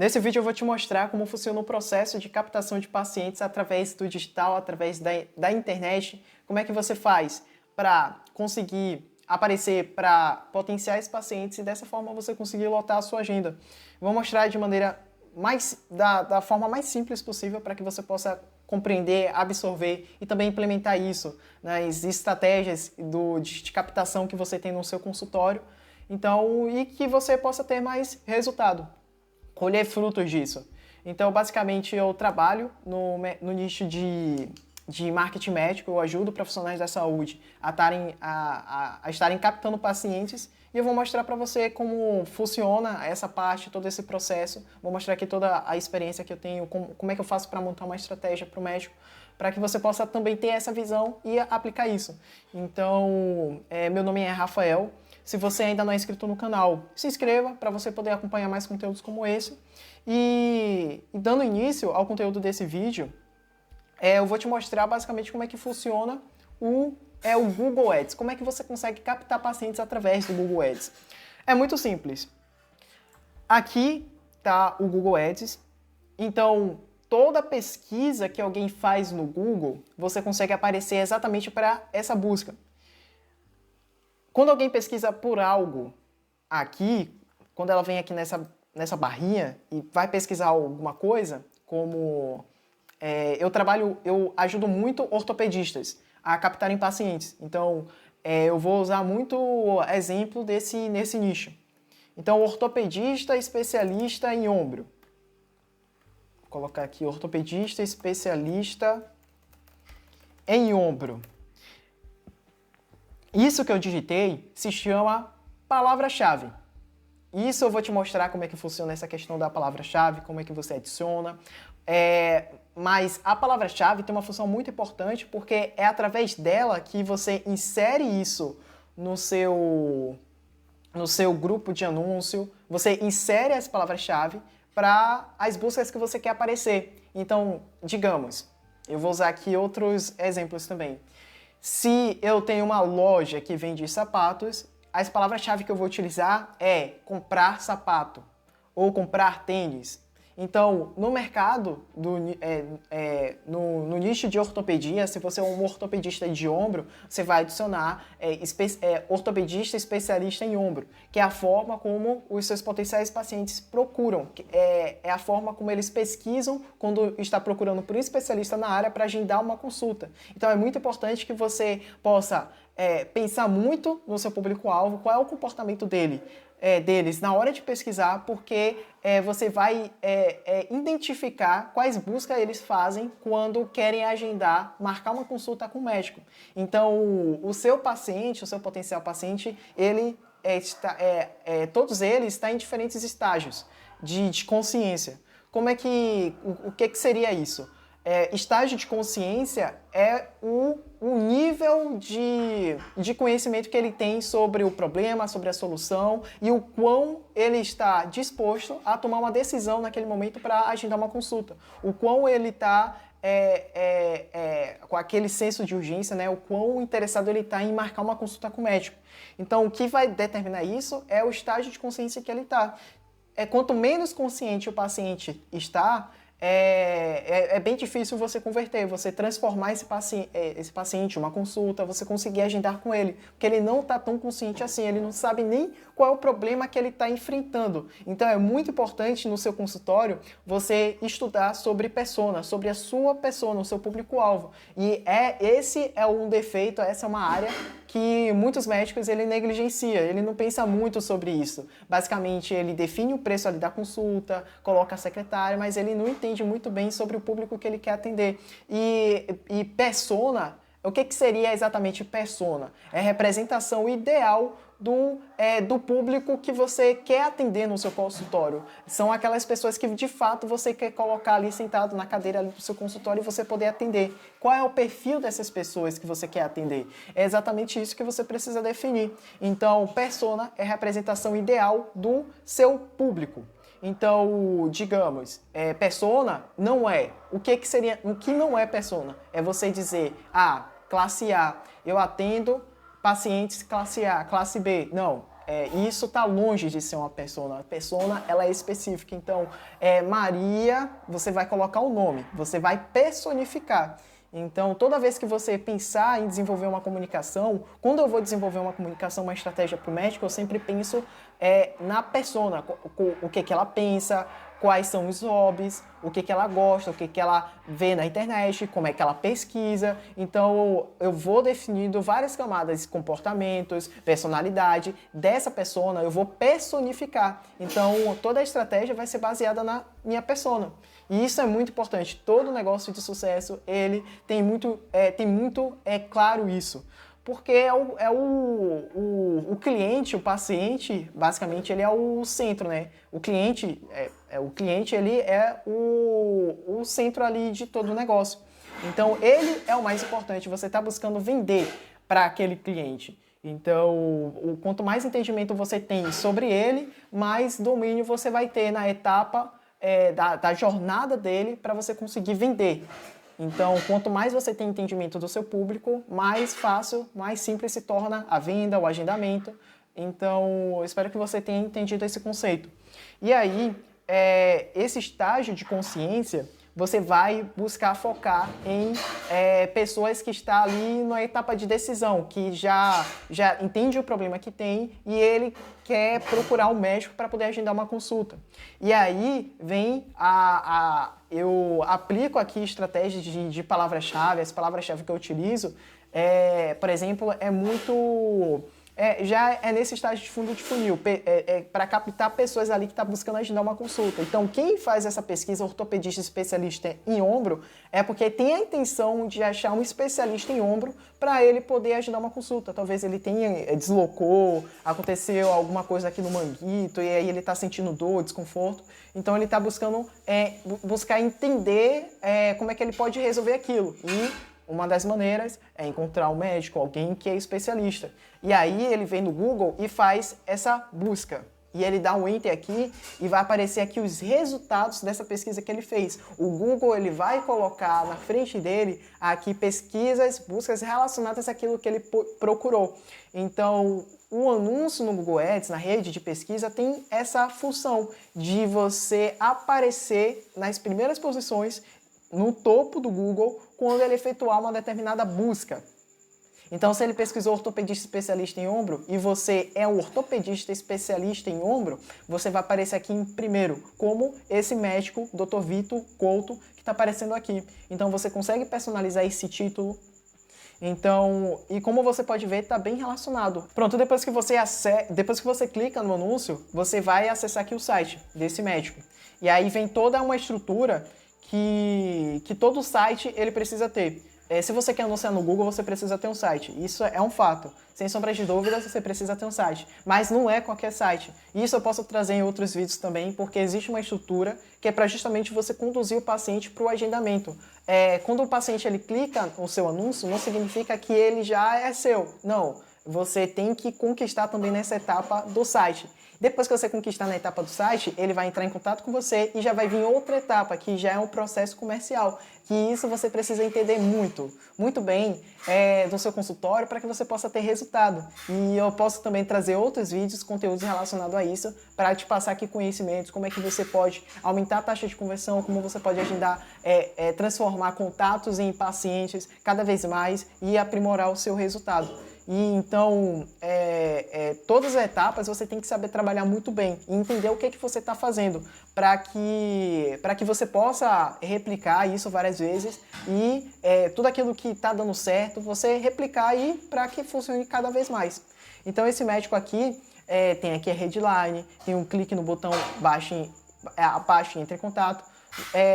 Nesse vídeo eu vou te mostrar como funciona o processo de captação de pacientes através do digital, através da internet, como é que você faz para conseguir aparecer para potenciais pacientes e dessa forma você conseguir lotar a sua agenda. Vou mostrar de maneira da forma mais simples possível para que você possa compreender, absorver e também implementar isso nas estratégias de captação que você tem no seu consultório, então, e que você possa ter mais resultado, colher frutos disso. Então, basicamente, eu trabalho no nicho de marketing médico, eu ajudo profissionais da saúde a estarem captando pacientes e eu vou mostrar para você como funciona essa parte, todo esse processo. Vou mostrar aqui toda a experiência que eu tenho, como é que eu faço para montar uma estratégia para o médico, para que você possa também ter essa visão e aplicar isso. Então, meu nome é Rafael. Se você ainda não é inscrito no canal, se inscreva para você poder acompanhar mais conteúdos como esse. E dando início ao conteúdo desse vídeo, eu vou te mostrar basicamente como é que funciona o Google Ads. Como é que você consegue captar pacientes através do Google Ads. É muito simples. Aqui está o Google Ads. Então, toda pesquisa que alguém faz no Google, você consegue aparecer exatamente para essa busca. Quando alguém pesquisa por algo aqui, quando ela vem aqui nessa barrinha e vai pesquisar alguma coisa, como eu ajudo muito ortopedistas a captarem pacientes. Então, eu vou usar muito exemplo nesse nicho. Então, ortopedista especialista em ombro. Vou colocar aqui ortopedista especialista em ombro. Isso que eu digitei se chama palavra-chave. Isso eu vou te mostrar como é que funciona essa questão da palavra-chave, como é que você adiciona. Mas a palavra-chave tem uma função muito importante porque é através dela que você insere isso no seu grupo de anúncio, você insere essa palavra-chave para as buscas que você quer aparecer. Então, digamos, eu vou usar aqui outros exemplos também. Se eu tenho uma loja que vende sapatos, as palavras-chave que eu vou utilizar é comprar sapato ou comprar tênis. Então, no mercado, no nicho de ortopedia, se você é um ortopedista de ombro, você vai adicionar ortopedista especialista em ombro, que é a forma como os seus potenciais pacientes procuram, é a forma como eles pesquisam quando está procurando por um especialista na área para agendar uma consulta. Então, é muito importante que você possa pensar muito no seu público-alvo, qual é o comportamento deles na hora de pesquisar, porque você vai identificar quais buscas eles fazem quando querem agendar, marcar uma consulta com o médico. Então, o seu paciente, o seu potencial paciente, todos eles estão em diferentes estágios de consciência. O que seria isso? Estágio de consciência é o nível de conhecimento que ele tem sobre o problema, sobre a solução e o quão ele está disposto a tomar uma decisão naquele momento para agendar uma consulta. O quão ele está com aquele senso de urgência, né? O quão interessado ele está em marcar uma consulta com o médico. Então, o que vai determinar isso é o estágio de consciência que ele está. Quanto menos consciente o paciente está, é bem difícil você converter, você transformar esse paciente em uma consulta, você conseguir agendar com ele, porque ele não está tão consciente assim, ele não sabe nem qual é o problema que ele está enfrentando. Então é muito importante no seu consultório você estudar sobre persona, sobre a sua persona, o seu público-alvo. E esse é um defeito, essa é uma área que muitos médicos ele negligencia, ele não pensa muito sobre isso. Basicamente, ele define o preço ali da consulta, coloca a secretária, mas ele não entende muito bem sobre o público que ele quer atender. E persona, o que seria exatamente persona? É a representação ideal do público que você quer atender no seu consultório. São aquelas pessoas que de fato você quer colocar ali sentado na cadeira ali do seu consultório e você poder atender. Qual é o perfil dessas pessoas que você quer atender? É exatamente isso que você precisa definir. Então, persona é a representação ideal do seu público. Então, digamos, persona não é. O que não é persona? É você dizer, classe A, eu atendo pacientes classe A, classe B. Não, e isso está longe de ser uma persona. A persona, ela é específica. Então, Maria, você vai colocar o nome, você vai personificar. Então, toda vez que você pensar em desenvolver uma comunicação, quando eu vou desenvolver uma comunicação, uma estratégia para o médico, eu sempre penso na persona, o que ela pensa, quais são os hobbies, o que ela gosta, o que ela vê na internet, como é que ela pesquisa. Então, eu vou definindo várias camadas, comportamentos, personalidade dessa persona, eu vou personificar. Então, toda a estratégia vai ser baseada na minha persona. E isso é muito importante. Todo negócio de sucesso, ele tem muito claro isso. Porque o cliente, o paciente, basicamente, ele é o centro, né? O cliente, ele é o centro ali de todo o negócio. Então, ele é o mais importante. Você está buscando vender para aquele cliente. Então, quanto mais entendimento você tem sobre ele, mais domínio você vai ter na etapa da jornada dele para você conseguir vender. Então, quanto mais você tem entendimento do seu público, mais fácil, mais simples se torna a venda, o agendamento. Então, eu espero que você tenha entendido esse conceito. E aí, esse estágio de consciência, você vai buscar focar em pessoas que estão ali na etapa de decisão, que já entende o problema que tem e ele quer procurar um médico para poder agendar uma consulta. E aí vem eu aplico aqui estratégias de palavra-chave. As palavras-chave que eu utilizo, por exemplo, já é nesse estágio de fundo de funil, para captar pessoas ali que estão buscando agendar uma consulta. Então, quem faz essa pesquisa, ortopedista especialista em ombro, é porque tem a intenção de achar um especialista em ombro para ele poder agendar uma consulta. Talvez ele deslocou, aconteceu alguma coisa aqui no manguito, e aí ele está sentindo dor, desconforto. Então, ele está buscando buscar entender como é que ele pode resolver aquilo. E uma das maneiras é encontrar um médico, alguém que é especialista. E aí ele vem no Google e faz essa busca. E ele dá um enter aqui e vai aparecer aqui os resultados dessa pesquisa que ele fez. O Google ele vai colocar na frente dele aqui pesquisas, buscas relacionadas àquilo que ele procurou. Então, o anúncio no Google Ads, na rede de pesquisa, tem essa função de você aparecer nas primeiras posições no topo do Google quando ele efetuar uma determinada busca. Então, se ele pesquisou ortopedista especialista em ombro e você é um ortopedista especialista em ombro, você vai aparecer aqui em primeiro, como esse médico, Dr. Vitor Couto, que está aparecendo aqui. Então, você consegue personalizar esse título. Então, e como você pode ver, está bem relacionado. Pronto, depois que você clica no anúncio, você vai acessar aqui o site desse médico. E aí vem toda uma estrutura que todo site ele precisa ter. Se você quer anunciar no Google, você precisa ter um site. Isso é um fato. Sem sombra de dúvidas, você precisa ter um site. Mas não é qualquer site. Isso eu posso trazer em outros vídeos também, porque existe uma estrutura que é para justamente você conduzir o paciente para o agendamento. Quando o paciente ele clica no seu anúncio, não significa que ele já é seu. Não. Você tem que conquistar também nessa etapa do site. Depois que você conquistar na etapa do site, ele vai entrar em contato com você e já vai vir outra etapa, que já é um processo comercial. Que isso você precisa entender muito bem do seu consultório para que você possa ter resultado. E eu posso também trazer outros vídeos, conteúdos relacionados a isso, para te passar aqui conhecimentos, como é que você pode aumentar a taxa de conversão, como você pode agendar, transformar contatos em pacientes cada vez mais e aprimorar o seu resultado. E então, todas as etapas você tem que saber trabalhar muito bem e entender o que você está fazendo para que você possa replicar isso várias vezes e tudo aquilo que está dando certo, você replicar aí para que funcione cada vez mais. Então, esse médico aqui, tem aqui a headline, tem um clique no botão abaixo e entre em contato.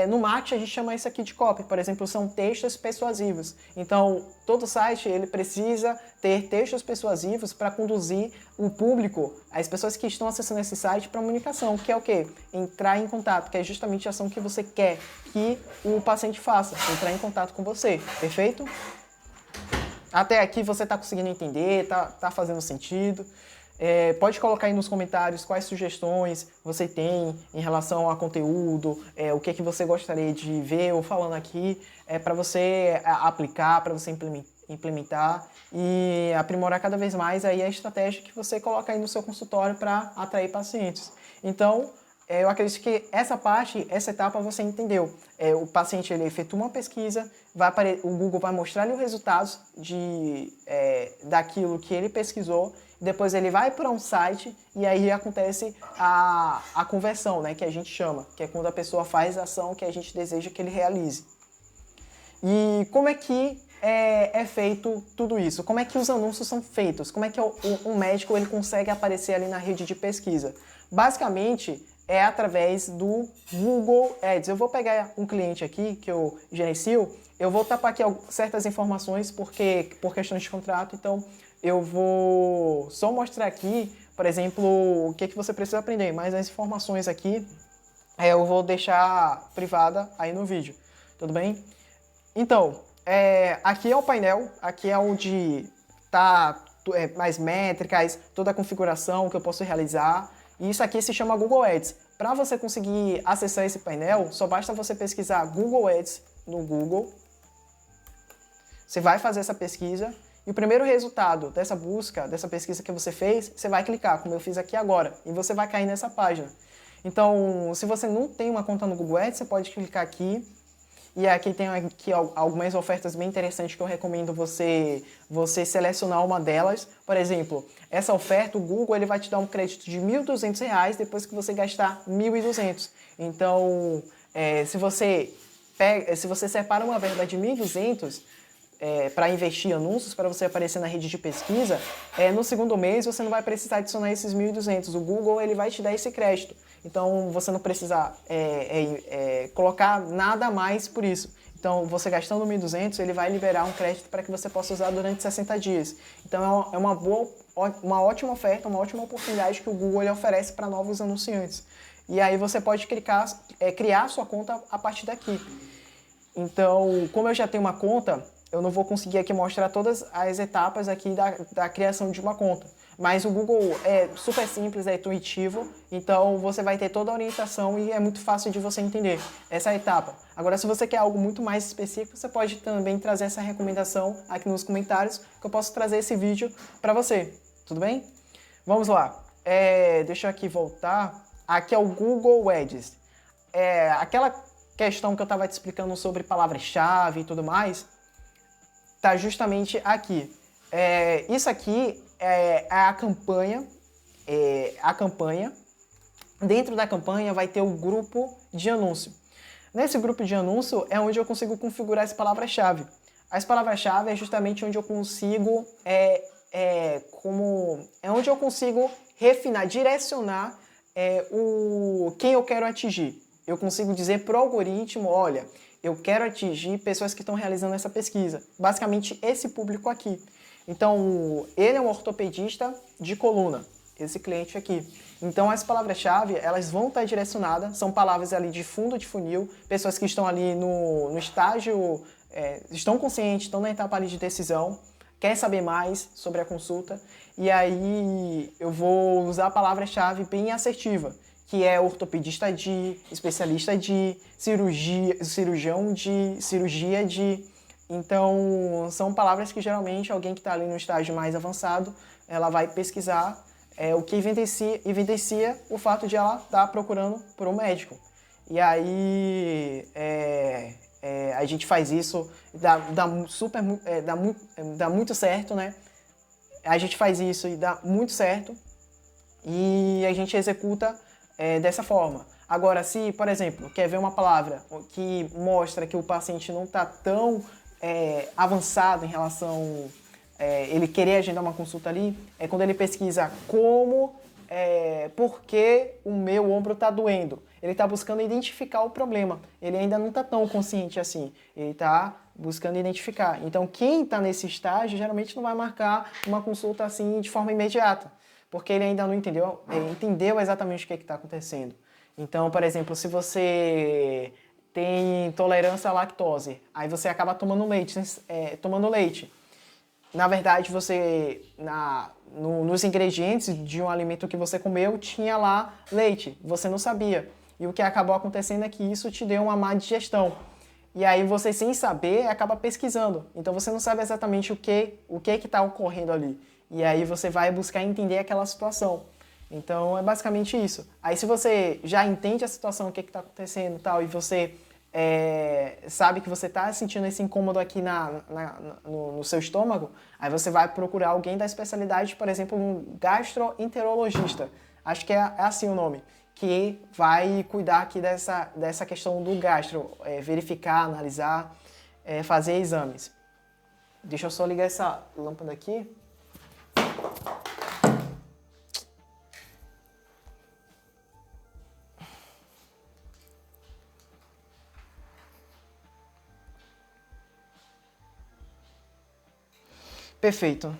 No marketing a gente chama isso aqui de copy, por exemplo, são textos persuasivos. Então, todo site ele precisa ter textos persuasivos para conduzir o público, as pessoas que estão acessando esse site para comunicação, que é o quê? Entrar em contato, que é justamente a ação que você quer que o paciente faça, entrar em contato com você, perfeito? Até aqui você está conseguindo entender, tá fazendo sentido? Pode colocar aí nos comentários quais sugestões você tem em relação a conteúdo, o que você gostaria de ver ou falando aqui, para você aplicar, para você implementar e aprimorar cada vez mais aí a estratégia que você coloca aí no seu consultório para atrair pacientes. Então, eu acredito que essa etapa você entendeu. O paciente ele efetua uma pesquisa, o Google vai mostrar-lhe os resultados daquilo que ele pesquisou, depois ele vai para um site e aí acontece a conversão, né, que a gente chama, que é quando a pessoa faz a ação que a gente deseja que ele realize. E como é que é feito tudo isso? Como é que os anúncios são feitos? Como é que um médico ele consegue aparecer ali na rede de pesquisa? Basicamente, é através do Google Ads. Eu vou pegar um cliente aqui que eu gerencio, eu vou tapar aqui certas informações porque por questões de contrato, então eu vou só mostrar aqui, por exemplo, o que você precisa aprender, mas as informações aqui eu vou deixar privada aí no vídeo, tudo bem? Então, aqui é o painel, aqui é onde está mais métricas, toda a configuração que eu posso realizar. E isso aqui se chama Google Ads. Para você conseguir acessar esse painel, só basta você pesquisar Google Ads no Google. Você vai fazer essa pesquisa e o primeiro resultado dessa busca, dessa pesquisa que você fez, você vai clicar, como eu fiz aqui agora, e você vai cair nessa página. Então, se você não tem uma conta no Google Ads, você pode clicar aqui. E aqui tem algumas ofertas bem interessantes que eu recomendo você selecionar uma delas. Por exemplo, essa oferta, o Google ele vai te dar um crédito de R$ 1.200 depois que você gastar R$ 1.200. Então, se você separa uma verba de R$ 1.200 para investir em anúncios, para você aparecer na rede de pesquisa, no segundo mês você não vai precisar adicionar esses 1.200. O Google ele vai te dar esse crédito. Então, você não precisa colocar nada a mais por isso. Então, você gastando 1.200, ele vai liberar um crédito para que você possa usar durante 60 dias. Então, é uma ótima oferta, uma ótima oportunidade que o Google ele oferece para novos anunciantes. E aí você pode criar sua conta a partir daqui. Então, como eu já tenho uma conta, eu não vou conseguir aqui mostrar todas as etapas aqui da criação de uma conta. Mas o Google é super simples, é intuitivo, então você vai ter toda a orientação e é muito fácil de você entender essa etapa. Agora, se você quer algo muito mais específico, você pode também trazer essa recomendação aqui nos comentários, que eu posso trazer esse vídeo para você, tudo bem? Vamos lá, deixa eu aqui voltar. Aqui é o Google Ads. Aquela questão que eu estava te explicando sobre palavras-chave e tudo mais, está justamente aqui. Isso aqui é a campanha. Dentro da campanha vai ter o grupo de anúncio. Nesse grupo de anúncio é onde eu consigo configurar as palavras-chave. As palavras-chave é justamente onde eu consigo onde eu consigo refinar, direcionar quem eu quero atingir. Eu consigo dizer para o algoritmo, olha, eu quero atingir pessoas que estão realizando essa pesquisa. Basicamente, esse público aqui. Então, ele é um ortopedista de coluna, esse cliente aqui. Então, as palavras-chave, elas vão estar direcionadas, são palavras ali de fundo de funil, pessoas que estão ali no estágio, estão conscientes, estão na etapa ali de decisão, quer saber mais sobre a consulta, e aí eu vou usar a palavra-chave bem assertiva, que é ortopedista de, especialista de, cirurgião de, cirurgia de. Então, são palavras que geralmente alguém que está ali no estágio mais avançado, ela vai pesquisar, o que evidencia o fato de ela estar procurando por um médico. E aí, a gente faz isso, dá muito certo, né? A gente faz isso e dá muito certo, e a gente executa dessa forma. Agora, se, por exemplo, quer ver uma palavra que mostra que o paciente não está tão avançado em relação ele querer agendar uma consulta ali, é quando ele pesquisa por que o meu ombro está doendo. Ele está buscando identificar o problema. Ele ainda não está tão consciente assim. Ele está buscando identificar. Então, quem está nesse estágio geralmente não vai marcar uma consulta assim de forma imediata, porque ele ainda não entendeu exatamente o que está acontecendo. Então, por exemplo, se você tem intolerância à lactose, aí você acaba tomando leite. Na verdade, você, nos ingredientes de um alimento que você comeu, tinha lá leite, você não sabia. E o que acabou acontecendo é que isso te deu uma má digestão. e aí você, sem saber, acaba pesquisando. Então você não sabe exatamente o que está ocorrendo ali. E aí você vai buscar entender aquela situação. Então é basicamente isso. Aí se você já entende a situação, o que está acontecendo e tal, e você sabe que você está sentindo esse incômodo aqui no seu estômago, aí você vai procurar alguém da especialidade, por exemplo, um gastroenterologista. Acho que é assim o nome, que vai cuidar aqui dessa questão do gastro, verificar, analisar, fazer exames. Deixa eu só ligar essa lâmpada aqui. Perfeito.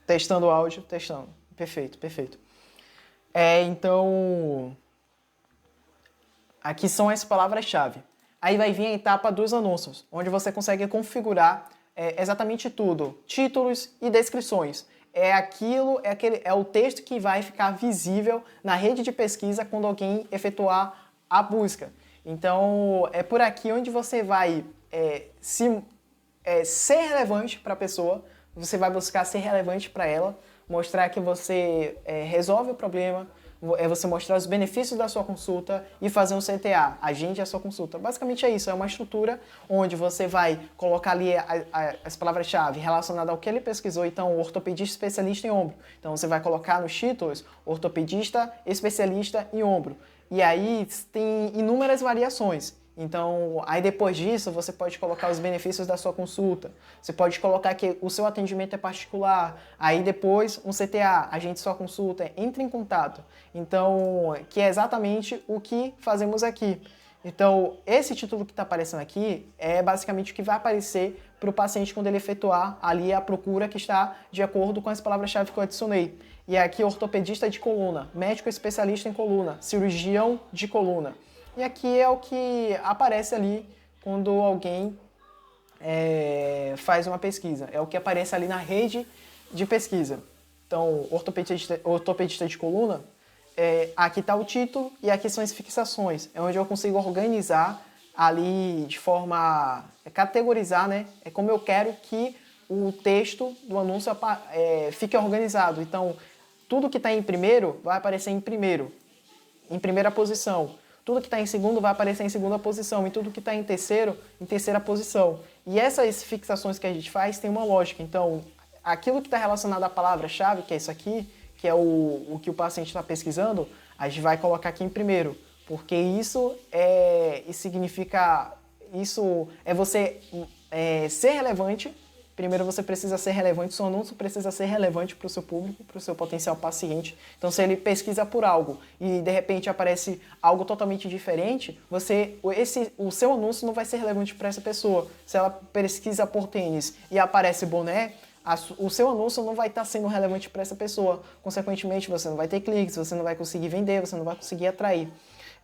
Testando o áudio, testando. Perfeito, perfeito. Então, aqui são as palavras-chave. Aí vai vir a etapa dos anúncios, onde você consegue configurar exatamente tudo. Títulos e descrições. É o texto que vai ficar visível na rede de pesquisa quando alguém efetuar a busca. Então, é por aqui onde você vai ser relevante para a pessoa, você vai buscar ser relevante para ela, mostrar que você resolve o problema, você mostrar os benefícios da sua consulta e fazer um CTA, agende a sua consulta. Basicamente é isso, é uma estrutura onde você vai colocar ali as palavras-chave relacionadas ao que ele pesquisou, então ortopedista especialista em ombro. Então você vai colocar nos títulos ortopedista especialista em ombro. E aí tem inúmeras variações. Então, aí depois disso, você pode colocar os benefícios da sua consulta. Você pode colocar que o seu atendimento é particular. Aí depois, um CTA, agende sua consulta, entre em contato. Então, que é exatamente o que fazemos aqui. Então, esse título que está aparecendo aqui é basicamente o que vai aparecer para o paciente quando ele efetuar ali a procura que está de acordo com as palavras-chave que eu adicionei. E aqui, ortopedista de coluna, médico especialista em coluna, cirurgião de coluna. E aqui é o que aparece ali quando alguém faz uma pesquisa. É o que aparece ali na rede de pesquisa. Então, ortopedista de coluna, aqui está o título e aqui são as fixações. É onde eu consigo organizar ali de forma... categorizar, né? É como eu quero que o texto do anúncio fique organizado. Então, tudo que está em primeiro vai aparecer em primeira posição. Tudo que está em segundo vai aparecer em segunda posição e tudo que está em terceira posição. E essas fixações que a gente faz tem uma lógica. Então, aquilo que está relacionado à palavra-chave, que é isso aqui, que é o que o paciente está pesquisando, a gente vai colocar aqui em primeiro, porque isso significa, isso é você ser relevante. Primeiro você precisa ser relevante, seu anúncio precisa ser relevante para o seu público, para o seu potencial paciente. Então, se ele pesquisa por algo e de repente aparece algo totalmente diferente, o seu anúncio não vai ser relevante para essa pessoa. Se ela pesquisa por tênis e aparece boné, o seu anúncio não vai estar sendo relevante para essa pessoa. Consequentemente, você não vai ter cliques, você não vai conseguir vender, você não vai conseguir atrair.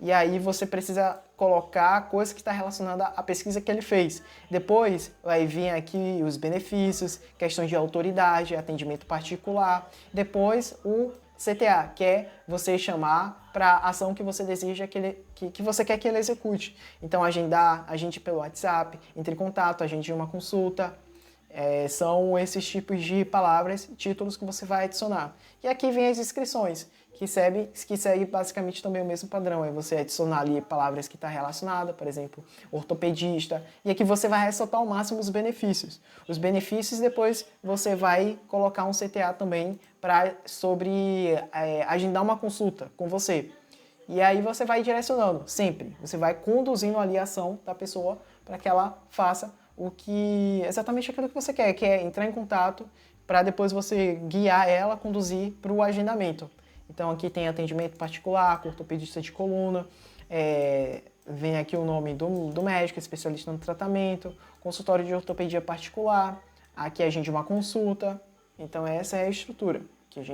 E aí você precisa colocar coisa que está relacionada à pesquisa que ele fez. Depois vai vir aqui os benefícios, questões de autoridade, atendimento particular. Depois o CTA, que é você chamar para a ação que você deseja que você quer que ele execute. Então agendar, agende pelo WhatsApp, entre em contato, agende uma consulta. São esses tipos de palavras, títulos que você vai adicionar. E aqui vem as inscrições, que segue basicamente também o mesmo padrão. É você adicionar ali palavras que estão relacionadas, por exemplo, ortopedista. E aqui você vai ressaltar ao máximo os benefícios. Os benefícios depois você vai colocar um CTA também sobre agendar uma consulta com você. E aí você vai direcionando, sempre. Você vai conduzindo ali a ação da pessoa para que ela faça exatamente aquilo que você quer, que é entrar em contato para depois você guiar ela, conduzir para o agendamento. Então aqui tem atendimento particular, ortopedista de coluna, vem aqui o nome do médico, especialista no tratamento, consultório de ortopedia particular, aqui a gente uma consulta. Então essa é a estrutura que a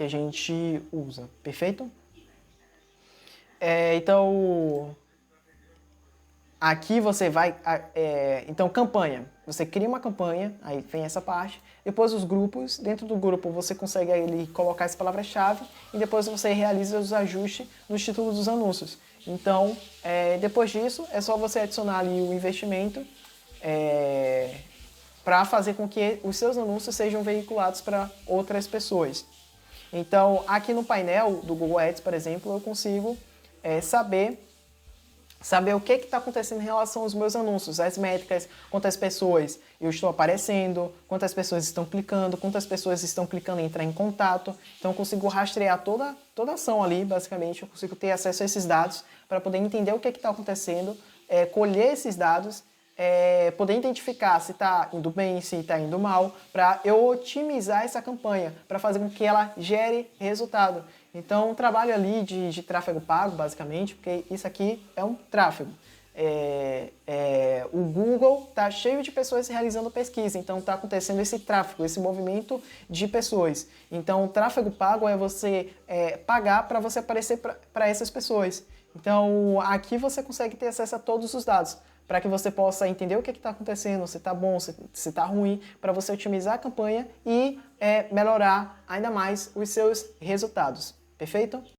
gente usa, perfeito? Então, aqui você vai... então, campanha. Você cria uma campanha, aí vem essa parte. Depois os grupos, dentro do grupo você consegue ali colocar as palavras-chave e depois você realiza os ajustes nos títulos dos anúncios. Então, depois disso, é só você adicionar ali o investimento para fazer com que os seus anúncios sejam veiculados para outras pessoas. Então, aqui no painel do Google Ads, por exemplo, eu consigo saber o que está acontecendo em relação aos meus anúncios, as métricas, quantas pessoas eu estou aparecendo, quantas pessoas estão clicando, quantas pessoas estão clicando em entrar em contato. Então eu consigo rastrear toda a ação ali, basicamente, eu consigo ter acesso a esses dados para poder entender o que está acontecendo, colher esses dados, poder identificar se está indo bem, se está indo mal, para eu otimizar essa campanha, para fazer com que ela gere resultado. Então, um trabalho ali de tráfego pago, basicamente, porque isso aqui é um tráfego. O Google está cheio de pessoas realizando pesquisa, então está acontecendo esse tráfego, esse movimento de pessoas. Então, o tráfego pago é você pagar para você aparecer para essas pessoas. Então, aqui você consegue ter acesso a todos os dados, para que você possa entender o que está acontecendo, se está bom, se está ruim, para você otimizar a campanha e melhorar ainda mais os seus resultados. Perfeito?